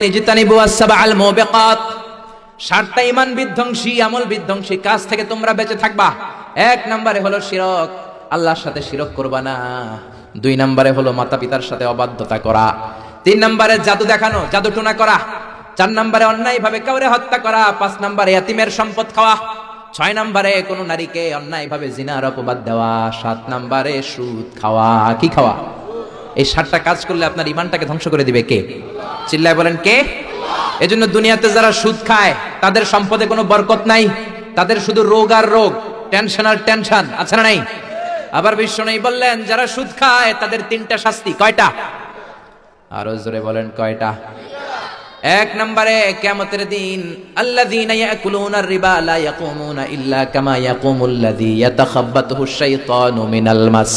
ইজতানিবু আস-সাবআল মুবিকাত, 7টা ঈমান বিধ্বংসী আমল বিধ্বংসী কাজ থেকে তোমরা বেঁচে থাকবা। 1 নম্বরে হলো শিরক, আল্লাহর সাথে শিরক করবা না। 2 নম্বরে হলো মাতা পিতার সাথে অবাধ্যতা করা। 3 নম্বরে জাদু দেখানো, জাদুটোনা করা। 4 নম্বরে অন্যায়ভাবে কাউরে হত্যা করা। 5 নম্বরে এতিমের সম্পদ খাওয়া। 6 নম্বরে কোনো নারীকে অন্যায়ভাবে জিনার অপবাদ দেওয়া। 7 নম্বরে সুদ খাওয়া। কি খাওয়া? এই 7টা কাজ করলে আপনার ঈমানটাকে ধ্বংস করে দিবে কে? চিল্লায় বলেন কে? এজন্য দুনিয়াতে যারা সুদ খায় তাদের সম্পদে কোনো বরকত নাই, তাদের শুধু রোগ আর রোগ, টেনশন আর টেনশন, আছে না নাই? আবার বিষ্ণু বললেন যারা সুদ খায় তাদের 3টা শাস্তি। কয়টা? আরো জোরে বলেন কয়টা? 1 নম্বরে কিয়ামতের দিন আল্লাযীনা ইয়াকুলুনার রিবা লা ইয়াকুমুনা ইল্লা কামা ইয়াকুমুল্লাযী ইয়াতাখাব্বাতুহু শাইতানু মিনাল মাস।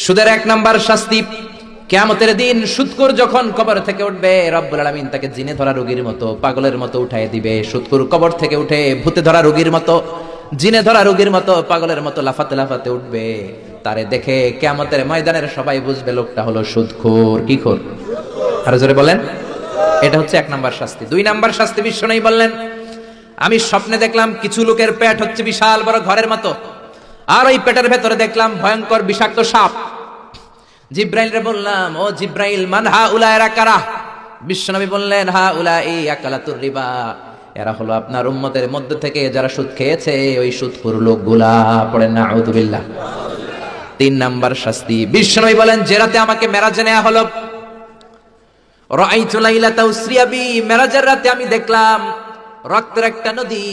সুদের 1 নম্বর শাস্তি, কিয়ামতের দিন সুদখোর যখন কবর থেকে উঠবে, রব্বুল আলামিন তাকে জিনে ধরা রোগীর মতো, পাগলের মতো উঠায় দিবে। সুদখোর কবর থেকে উঠে ভূতে ধরা রোগীর মতো, জিনে ধরা রোগীর মতো, পাগলের মতো লাফাতে লাফাতে উঠবে। তারে দেখে কিয়ামতের ময়দানের সবাই বুঝবে লোকটা হলো সুদখোর। কি খোর? আরো জোরে বলেন। এটা হচ্ছে 1 নম্বর শাস্তি। 2 নম্বর শাস্তি বিশ্বনবী বললেন, আমি স্বপ্নে দেখলাম কিছু লোকের পেট হচ্ছে বিশাল বড় ঘরের মতো, আর ওই পেটের ভেতরে দেখলাম ভয়ঙ্কর বিষাক্ত সাপ। জিব্রাইলরে বললাম, ও জিব্রাইল, মান হাউলা, এরা কারা? বিশ্বনবী বললেন, হাউলাই আকালাতুর রিবা, এরা হলো আপনার উম্মতের মধ্য থেকে যারা সুদ খেয়েছে ওই সুদখোর লোকগুলা। পড়েন না আউযুবিল্লাহ। 3 নাম্বার শাস্তি, বিশ্বনবী বলেন, যে রাতে আমাকে মেরাজে নেওয়া হলো, রাআইতু লাইলাতা উসরিয়া বি, মেরাজের রাতে আমি দেখলাম রক্তের একটা নদী,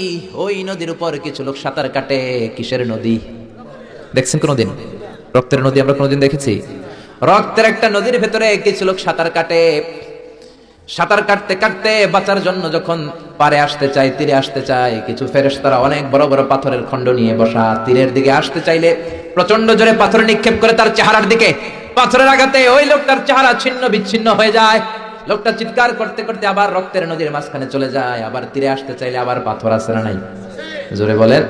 ওই নদীর উপর কিছু লোক সাঁতার কাটে। কিসের নদী? দেখছেন কোনদিন রক্তের নদী? আমরা কোনদিন দেখেছি? রক্তের একটা নদীর ভেতরে কিছু লোক সাঁতার কাটে। সাঁতার কাটতে কাটতে বাঁচার জন্য যখন পারে আসতে চায়, তীরে আসতে চায়, কিছু ফেরেশতারা অনেক বড় বড় পাথরের খণ্ড নিয়ে বসা, তীরের দিকে আসতে চাইলে প্রচন্ড জোরে পাথর নিক্ষেপ করে তার চেহারার দিকে। পাথরের আঘাতে ওই লোকটার চেহারা ছিন্ন বিচ্ছিন্ন হয়ে যায়। লোকটা চিৎকার করতে করতে আবার রক্তের নদীর মাঝখানে চলে যায়। আবার তীরে আসতে চাইলে আবার পাথর আছে না নাই? জোরে বলেন।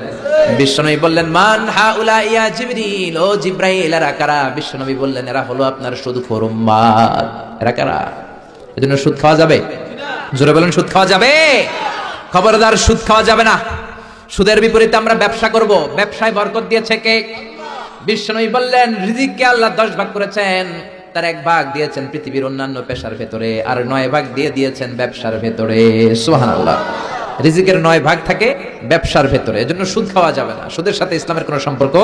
বিশ্বনবী বললেন, মান হাউলা ইয়া জিবরিল, ও জিব্রাইল, এরা কারা? বিশ্বনবী বললেন, এরা হলো আপনার সুদখোর উম্মাত। এরা কারা? এজন্য সুদ খাওয়া যাবে? জোরে বলেন, সুদ খাওয়া যাবে? খবরদার, সুদ খাওয়া যাবে না। সুদের বিপরীতে আমরা ব্যবসা করব। ব্যবসায় বরকত দিয়েছে কে? বিশ্বনবী বললেন, রিজিককে আল্লাহ 10 ভাগ করেছেন, তার 1 ভাগ দিয়েছেন পৃথিবীর অন্যান্য পেশার ভেতরে, আর 9 ভাগ দিয়ে দিয়েছেন ব্যবসার ভেতরে। সুবহানাল্লাহ। রিজিকের 9 ভাগ থাকে ব্যবসার ভেতরে, এজন্য সুদ খাওয়া যাবে না। সুদের সাথে ইসলামের কোনো সম্পর্ক।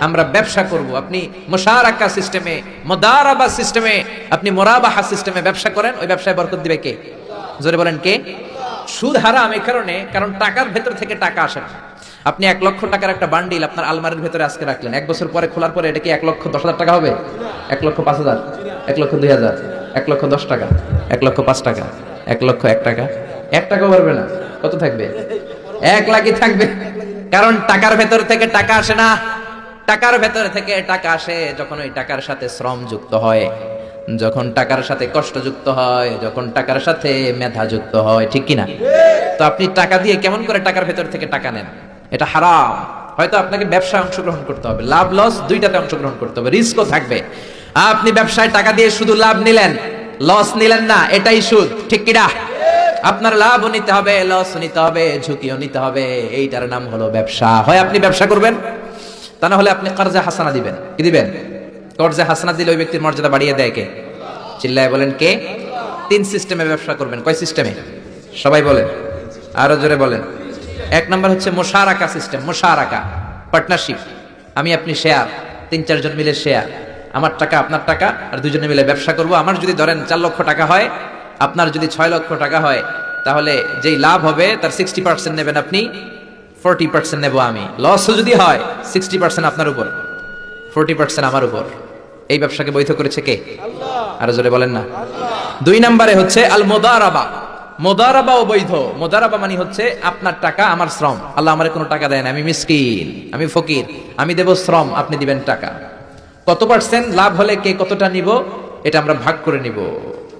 আমরা ব্যবসা করব। আপনি মুশারাকা সিস্টেমে, মুদারাবা সিস্টেমে, আপনি মুরাবাহা সিস্টেমে ব্যবসা করেন, ওই ব্যবসায় বরকত দিবে কে? জোরে বলেন কে? সুদ হারাম এই কারণে, কারণ টাকার ভেতর থেকে টাকা আসে না। আপনি 1 লক্ষ টাকার একটা বান্ডিল আপনার আলমারির ভেতরে আজকে রাখলেন, 1 বছর পরে খোলার পরে এটা কি 1,10,000 টাকা হবে? 1,05,000, 1,02,000, 1,10 টাকা, 1,05 টাকা, 1,01 টাকা? 1 টাকাও পারবে না। কত থাকবে? 1 লাখই থাকবে। কারণ টাকার ভেতর থেকে টাকা আসে না। টাকার ভেতর থেকে টাকা আসে যখন ওই টাকার সাথে শ্রম যুক্ত হয়, যখন টাকার সাথে কষ্ট যুক্ত হয়, যখন টাকার সাথে মেধা যুক্ত হয়। ঠিক কিনা? তো আপনি টাকা দিয়ে কেমন করে টাকার ভেতর থেকে টাকা নেন? এটা হারাম। হয়তো আপনাকে ব্যবসায় অংশগ্রহণ করতে হবে, লাভ লস দুইটাতে অংশগ্রহণ করতে হবে, রিস্কও থাকবে। আপনি ব্যবসায় টাকা দিয়ে শুধু লাভ নিলেন, লস নিলেন না, এটাই সুদ। ঠিক কিনা? আপনার লাভও নিতে হবে, লসও নিতে হবে, ঝুঁকিও নিতে হবে। এইটার নাম হলো ব্যবসা। হয় আপনি ব্যবসা করবেন, তা না হলে আপনি কর্জে হাসানা দিবেন। কি দিবেন? কর্জে হাসানা দিলে ওই ব্যক্তির মর্যাদা বাড়িয়ে দেয় কে? চিল্লায় বলেন কে? 3 সিস্টেমে ব্যবসা করবেন। কয় সিস্টেমে? সবাই বলেন, আরো জোরে বলেন। 1 নাম্বার হচ্ছে মুশারাকা সিস্টেম। মুশারাকা, পার্টনারশিপ। আমি আপনি শেয়ার, 3-4 জন মিলে শেয়ার, আমার টাকা আপনার টাকা, আর 2 জনে মিলে ব্যবসা করব। আমার যদি ধরেন 4 লক্ষ টাকা হয়, আপনার যদি 6 লক্ষ টাকা হয়, তাহলে যেই লাভ হবে তার 60% নেবেন আপনি, 40% নেব আমি। লসও যদি হয় 60% আপনার উপর, 40% আমার উপর। এই ব্যবসাকে বৈধ করেছে কে? আল্লাহ। আরো জোরে বলেন না। 2 নম্বরে হচ্ছে আল মুদারাবা। মুদারাবা ও বৈধ। মুদারাবা মানে হচ্ছে আপনার টাকা আমার শ্রম। আল্লাহ আমারে কোনো টাকা দেয় না, আমি মিসকিন, আমি ফকির, আমি দেব শ্রম, আপনি দিবেন টাকা। কত পার্সেন্ট লাভ হলে কে কতটা নিব এটা আমরা ভাগ করে নিব।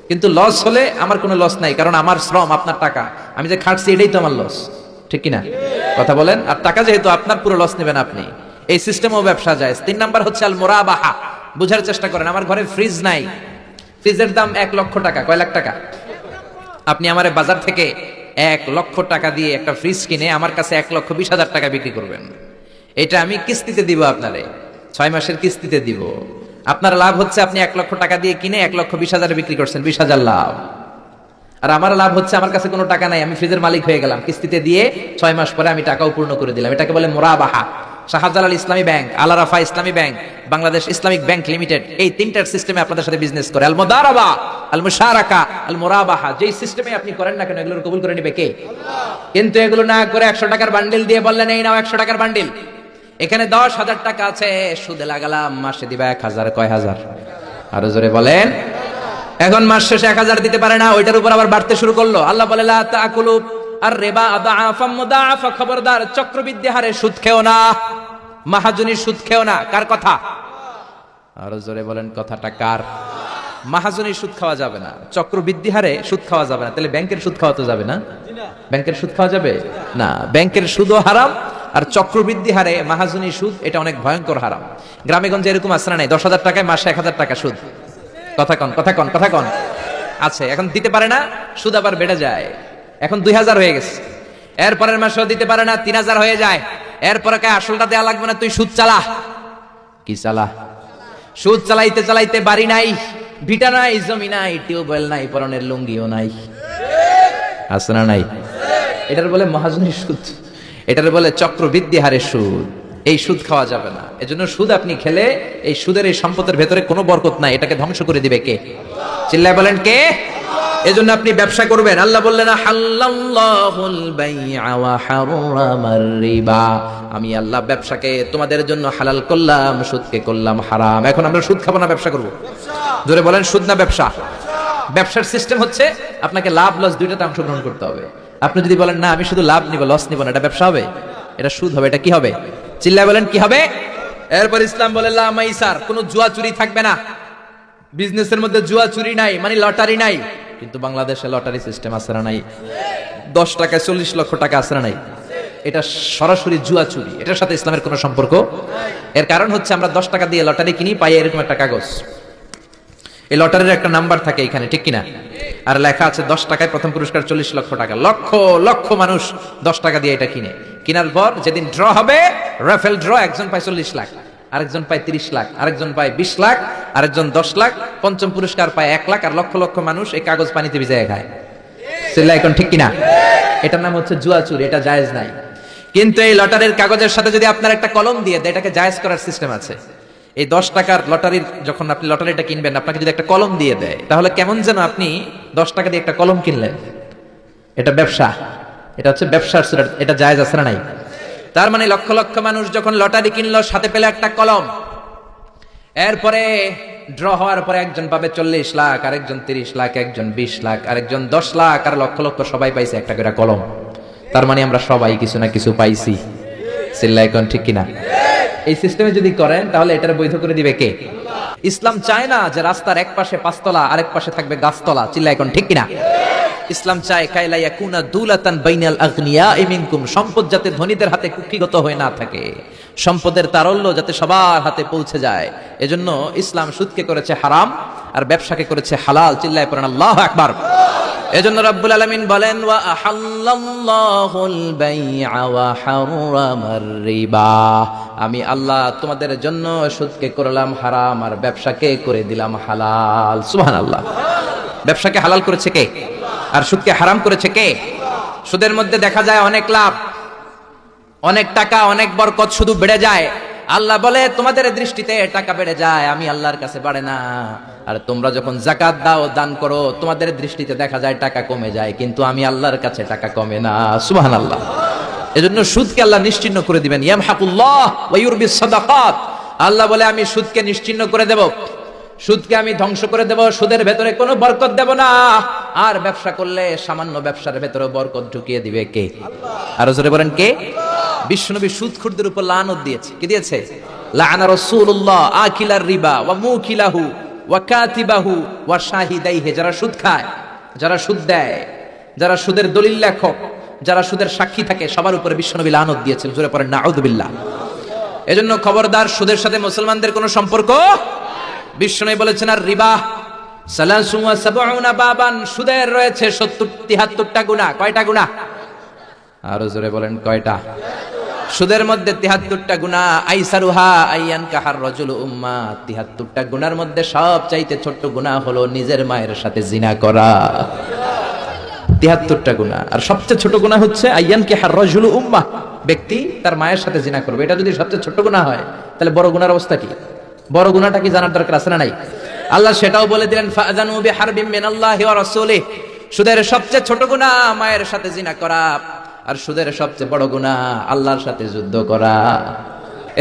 কিন্তু লস হলে আমার কোনো লস নাই, কারণ আমার শ্রম আপনার টাকা, আমি যে খাটছি এটাই তো আমার লস। ঠিক কিনা? কথা বলেন। আর টাকা যেহেতু আপনার, পুরো লস নেবেন আপনি। এই সিস্টেমও ব্যবসা যায়। 3 নাম্বার হচ্ছে আল মুরাবাহা। বুঝার চেষ্টা করেন। আমার ঘরে ফ্রিজ নাই, ফ্রিজের দাম 1 লক্ষ টাকা। কয় লাখ টাকা? আপনি আমার বাজার থেকে 1,00,000 টাকা দিয়ে একটা ফ্রিজ কিনে আমার কাছে 1,20,000 টাকা বিক্রি করবেন, এটা আমি কিস্তিতে দিব আপনারে, 6 মাসের কিস্তিতে দিব। আপনার লাভ হচ্ছে আপনি 1,00,000 টাকা দিয়ে কিনে 1,20,000 বিক্রি করছেন, 20,000 লাভ। আর আমার লাভ হচ্ছে আমার কাছে কোনো টাকা নাই, আমি ফ্রিজের মালিক হয়ে গেলাম, কিস্তিতে দিয়ে 6 মাস পরে আমি টাকাও পূর্ণ করে দিলাম। এটাকে বলে মুরাবাহা। শাহজালাল ইসলামী ব্যাংক, আল রাফা ইসলামী bank, Bangladesh Islamic bank limited, এই তিনটার সিস্টেমে আপনাদের সাথে বিজনেস করে। আল মুদারাবা, আল মুশারাকা, আল মুরাবাহা, যেই সিস্টেমে আপনি করেন না কেন এগুলো কবুল করে নিবে কে? কিন্তু এগুলো না করে 100 টাকার বান্ডিল দিয়ে বললেন এই নাও 100 টাকার বান্ডিল, এখানে 10,000 টাকা আছে, সুদে লাগালাম, মাসে দিবা 1,000, কয় হাজার? আরো জোরে বলেন। এখন মাস শেষে 1,000 দিতে পারে না, ওইটার উপর আবার বাড়তে শুরু করলো। আল্লাহ বলে লা তাকুলু আর রিবা আদাআফা মুদাআফা, খবরদার চক্রবৃদ্ধি হারে সুদ খেও না, মাহাজনী সুদ খেও না। কার কথা? আরো জোরে বলেন, কথাটা কার? মাহাজনী সুদ খাওয়া যাবে না, চক্রবৃদ্ধি হারে সুদ খাওয়া যাবে না। তাহলে ব্যাংকের সুদ খাওয়া তো যাবে না? ব্যাংকের সুদ খাওয়া যাবে না, ব্যাংকের সুদও হারাম, আর চক্রবৃদ্ধি হারে মাহাজনী সুদ, এটা অনেক ভয়ঙ্কর হারাম। গ্রামে গঞ্জে এরকম আছে না নাই? 10,000 টাকায় মাসে 1,000 টাকা সুদ। কথা কন, কথা কন, কথা কন। আছে, এখন দিতে পারে না, সুদ আবার বেড়ে যায়। এখন 2,000 হয়ে গেছে, এরপরের মাসেও দিতে পারে না, 3,000 হয়ে যায়। এরপরে কে আসলটা দেয়া লাগবে না, তুই সুদ চালা। কি চালা? সুদ চালাইতে চালাইতে বাড়ি নাই, ভিটা নাই, জমি নাই, টিউবওয়েল নাই, পরনের লুঙ্গিও নাই। আছে না নাই? এটার বলে মহাজনী সুদ, এটার বলে চক্রবৃদ্ধি হারে সুদ। এই সুদ খাওয়া যাবে না। এজন্য সুদ আপনি খেলে এই সুদের এই সম্পদের ভেতরে কোনো বরকত নাই, এটাকে ধ্বংস করে দিবে কে? চিল্লায় বলেন কে? এজন্য আপনি ব্যবসা করবেন। আল্লাহ বললেন হাল্লাল্লাহুল বাইআ ওয়া হারামার রিবা, আমি আল্লাহ ব্যবসাকে তোমাদের জন্য হালাল করলাম, সুদকে করলাম হারাম। এখন আমরা সুদ খাবো না ব্যবসা করব? জোরে বলেন, সুদ না ব্যবসা? ব্যবসার সিস্টেম হচ্ছে আপনাকে লাভ লস দুইটাতে অংশগ্রহণ করতে হবে। আপনি যদি বলেন না আমি শুধু লাভ নিব, লস নিব না, এটা ব্যবসা হবে? এটা সুদ হবে। এটা কি হবে? চিল্লায় বলেন কি হবে? এরপর ইসলাম বলে লা মাইসার, কোনো জুয়া চুরি থাকবে না। বিজনেসের মধ্যে জুয়া চুরি নাই, মানে লটারি নাই। কিন্তু বাংলাদেশে লটারি সিস্টেম আছে না নাই? 10 টাকায় 40 লক্ষ টাকা আছে না নাই? এটা সরাসরি জুয়া চুরি, এটার সাথে ইসলামের কোনো সম্পর্ক। এর কারণ হচ্ছে আমরা 10 টাকা দিয়ে লটারি কিনি, পাই এরকম একটা কাগজ, এই লটারির একটা নাম্বার থাকে এখানে, ঠিক কিনা? আর লেখা আছে 10 টাকায় প্রথম পুরস্কার 40 লক্ষ টাকা। লক্ষ লক্ষ মানুষ 10 টাকা দিয়ে এটা কিনে। কেনার পর যেদিন ড্র হবে, রাফেল ড্র, একজন পায় 40 লাখ, আরেকজন পায় 30 লাখ, আরেকজন পায় 20 লাখ, আরেকজন 10 লাখ, পঞ্চম পুরস্কার পায় 1 লাখ, আর লক্ষ লক্ষ মানুষ এই কাগজ পানিতে ভিজায় খায়। সেটা এখন ঠিক কিনা? এটার নাম হচ্ছে জুয়া চুরি, এটা জায়েজ নাই। কিন্তু এই লটারির কাগজের সাথে যদি আপনার একটা কলম দিয়ে দেয়, এটাকে জায়েজ করার সিস্টেম আছে। এই 10 টাকার লটারির, যখন আপনি লটারিটা কিনবেন, আপনাকে যদি একটা কলম দিয়ে দেয়, তাহলে কেমন যেন আপনি 10 টাকা দিয়ে একটা কলম কিনলেন। এটা ব্যবসা, এটা হচ্ছে ব্যবসার সুরা, এটা জায়েজ আছে না নাই? তার মানে লক্ষ লক্ষ মানুষ যখন লটারি কিনলো, সাথে পেলে একটা কলম। এরপরে ড্র হওয়ার পরে একজন পাবে 40 লাখ, আরেকজন 30 লাখ, একজন 20 লাখ, আরেকজন 10 লাখ, আর লক্ষ লক্ষ সবাই পাইছে একটা করে কলম। তার মানে আমরা সবাই কিছু না কিছু পাইছি। চিল্লায় কোন ঠিক কিনা? এই সিস্টেমে যদি করেন তাহলে এটার বৈধ করে দিবে কে? ইসলাম চায় না যে রাস্তার এক পাশে 5 তলা, আরেক পাশে থাকবে গাছতলা। চিল্লায় কোন ঠিক কিনা? ইসলাম চায় কাইলা ইয়াকুনা দুলাতান বাইনাল আগনিয়াই মিনকুম, সম্পদ যাতে ধনীদের হাতে কুক্ষিগত হয়ে না থাকে, সম্পদের তারল্য যাতে সবার হাতে পৌঁছে যায়। এজন্য ইসলাম সুদকে করেছে হারাম আর ব্যবসাকে করেছে হালাল। চিল্লায় পড়েন আল্লাহু আকবার। এজন্য রব্বুল আলামিন বলেন ওয়া আহাল্লাল্লাহুল বাইআ ওয়া হারামার রিবা, আমি আল্লাহ তোমাদের জন্য সুদকে করলাম হারাম আর ব্যবসাকে করে দিলাম হালাল। সুবহানাল্লাহ। ব্যবসাকে হালাল করেছে কে? আর সুদকে হারাম করেছে কে? সুদের মধ্যে দেখা যায় অনেক লাভ, অনেক টাকা, অনেক বরকত, শুধু বেড়ে যায়। আল্লাহ বলে তোমাদের দৃষ্টিতে টাকা বেড়ে যায়, আমি আল্লাহর কাছে বাড়ে না। আর তোমরা যখন যাকাত দাও, দান করো, তোমাদের দৃষ্টিতে দেখা যায় টাকা কমে যায়, কিন্তু আমি আল্লাহর কাছে টাকা কমে না। সুবহানাল্লাহ। এজন্য সুদকে আল্লাহ নিশ্চিহ্ন করে দিবেন। ইয়ামহাকুল্লাহ ওয়া ইউরবিস সাদাকাত, আল্লাহ বলে আমি সুদকে নিশ্চিহ্ন করে দেব, সুদকে আমি ধ্বংস করে দেব, সুদের ভেতরে কোনো বরকত দেব না। আর ব্যবসা করলে সামান্য ব্যবসার ভেতরে বরকত ঢুকিয়ে দিবে কে? আরো জোরে বলেন কে? বিশ্বনবী সুদখোরদের উপর লানত দিয়েছে। কি দিয়েছে? লাআনা রাসূলুল্লাহ আকিলার রিবা ওয়া মুকিলাহু ওয়া কাতিবাহু ওয়া শাহিদাইহি, যারা সুদ খায়, যারা সুদ দেয়, যারা সুদের দলিল লেখক, যারা সুদের সাক্ষী থাকে, সবার উপরে বিশ্বনবী লানত দিয়েছেন। জোরে পড়েন নাউযুবিল্লাহ। এজন্য খবরদার, সুদের সাথে মুসলমানদের কোনো সম্পর্ক। বিশ্বনবী বলেছেন আর রিবা সালাসুন ওয়া সাবউনা বাবান, সুদের রয়েছে 73টা গুনাহ। কয়টা গুনাহ? আরো জোরে বলেন কয়টা? সুদের মধ্যে 73টা গুনাহ। আইসারুহা আইয়ান কাহার রাজুলু উম্মা, 73টা গুনার মধ্যে সবচাইতে ছোট্ট গুনাহ হলো নিজের মায়ের সাথে জিনা করা। 73টা গুনাহ। আর সবচেয়ে ছোট গুনাহ হচ্ছে আইয়ান কাহার রাজুলু উম্মা, ব্যক্তি তার মায়ের সাথে জিনা করবে। এটা যদি সবচেয়ে ছোট গুনাহ হয়, তাহলে বড় গুনার অবস্থা কি? বড় গুনাহটা কি জানার দরকার আছে না নাই? আল্লাহ সেটাও বলে দিলেন, ফাযানু বিহারবিম মিনাল্লাহি ওয়া রাসূলিহি। সুদের সবচেয়ে ছোট গুনাহ মায়ের সাথে জিনা করা, আর সুদের সবচেয়ে বড় গুনাহ আল্লাহর সাথে যুদ্ধ করা।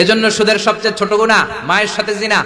এজন্য সুদের সবচেয়ে ছোট গুনাহ মায়ের সাথে জিনা।